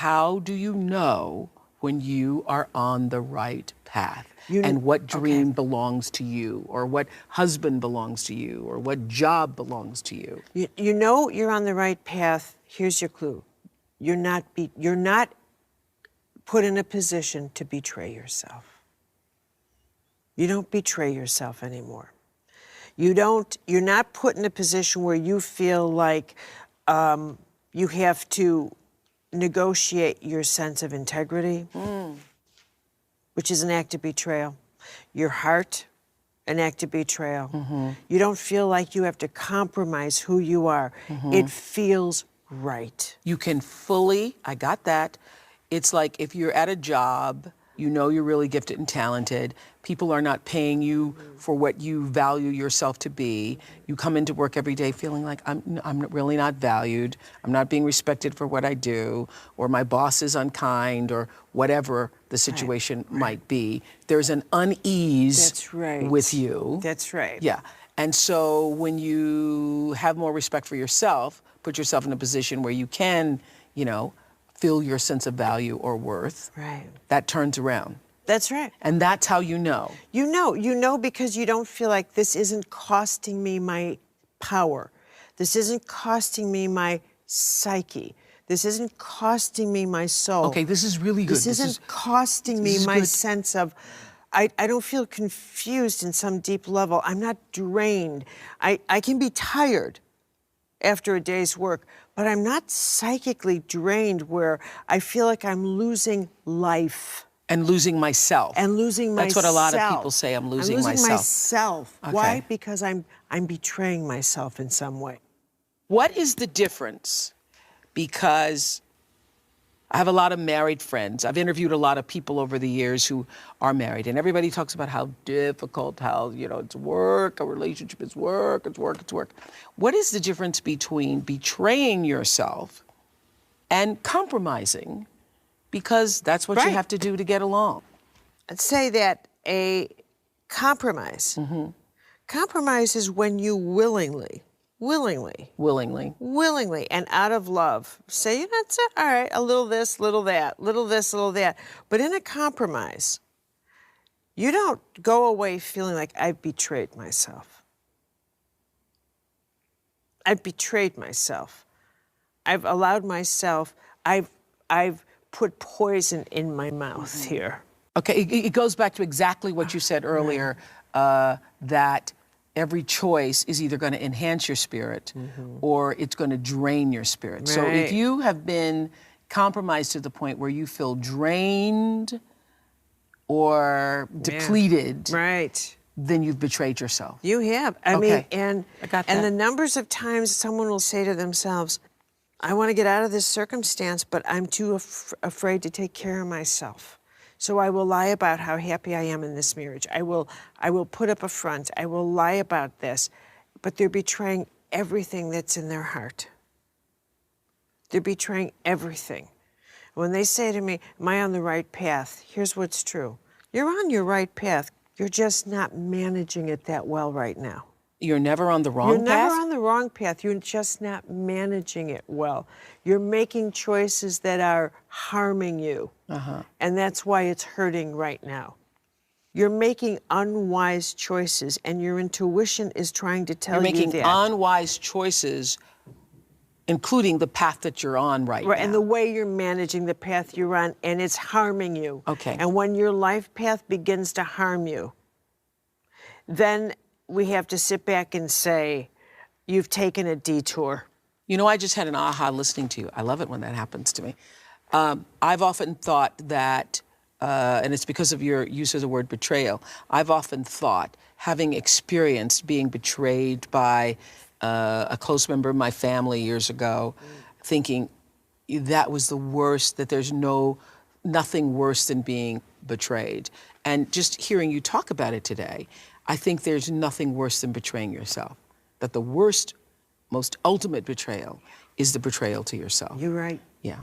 how do you know when you are on the right path? And what dream belongs to you, or what husband belongs to you, or what job belongs to you? You know you're on the right path. Here's your clue. You're not put in a position to betray yourself. You don't betray yourself anymore. You're not put in a position where you feel like you have to negotiate your sense of integrity, which is an act of betrayal. Your heart, an act of betrayal. You don't feel like you have to compromise who you are. It feels right. You can fully, I got that. It's like if you're at a job, you know you're really gifted and talented. People are not paying you for what you value yourself to be. You come into work every day feeling like I'm really not valued. I'm not being respected for what I do, or my boss is unkind, or whatever the situation might be. There's an unease with you. That's right. Yeah. And so when you have more respect for yourself, put yourself in a position where you can, feel your sense of value or worth. Right. That turns around. That's right. And that's how you know. You know because you don't feel like this isn't costing me my power. This isn't costing me my psyche. This isn't costing me my soul. Okay, this is really good. This isn't costing me my sense of, I don't feel confused in some deep level. I'm not drained. I can be tired after a day's work, but I'm not psychically drained where I feel like I'm losing life. And losing myself. And losing myself. That's what a lot of people say, I'm losing myself. Okay. Why? Because I'm betraying myself in some way. What is the difference? Because I have a lot of married friends. I've interviewed a lot of people over the years who are married, and everybody talks about how difficult, how, it's work, a relationship is work, it's work, it's work. What is the difference between betraying yourself and compromising? Because that's what you have to do to get along. I'd say that a compromise. Compromise is when you willingly, and out of love, say, that's it, all right, a little this, little that, little this, little that. But in a compromise, you don't go away feeling like I've betrayed myself. I've betrayed myself. I've allowed myself, I've put poison in my mouth here. Okay, it goes back to exactly what you said earlier, that every choice is either going to enhance your spirit or it's going to drain your spirit. Right. So if you have been compromised to the point where you feel drained or depleted, then you've betrayed yourself. You have. I mean, and the numbers of times someone will say to themselves, I want to get out of this circumstance, but I'm too afraid to take care of myself. So I will lie about how happy I am in this marriage. I will put up a front. I will lie about this. But they're betraying everything that's in their heart. They're betraying everything. When they say to me, am I on the right path? Here's what's true. You're on your right path. You're just not managing it that well right now. You're never on the wrong path? You're never on the wrong path. You're just not managing it well. You're making choices that are harming you. And that's why it's hurting right now. You're making unwise choices, and your intuition is trying to tell you that. You're making unwise choices, including the path that you're on right now. And the way you're managing the path you're on, and it's harming you. Okay. And when your life path begins to harm you, then we have to sit back and say, you've taken a detour. I just had an aha listening to you. I love it when that happens to me. I've often thought that, and it's because of your use of the word betrayal, I've often thought, having experienced being betrayed by a close member of my family years ago, thinking that was the worst, that there's nothing worse than being betrayed. And just hearing you talk about it today, I think there's nothing worse than betraying yourself. That the worst, most ultimate betrayal is the betrayal to yourself. You're right. Yeah.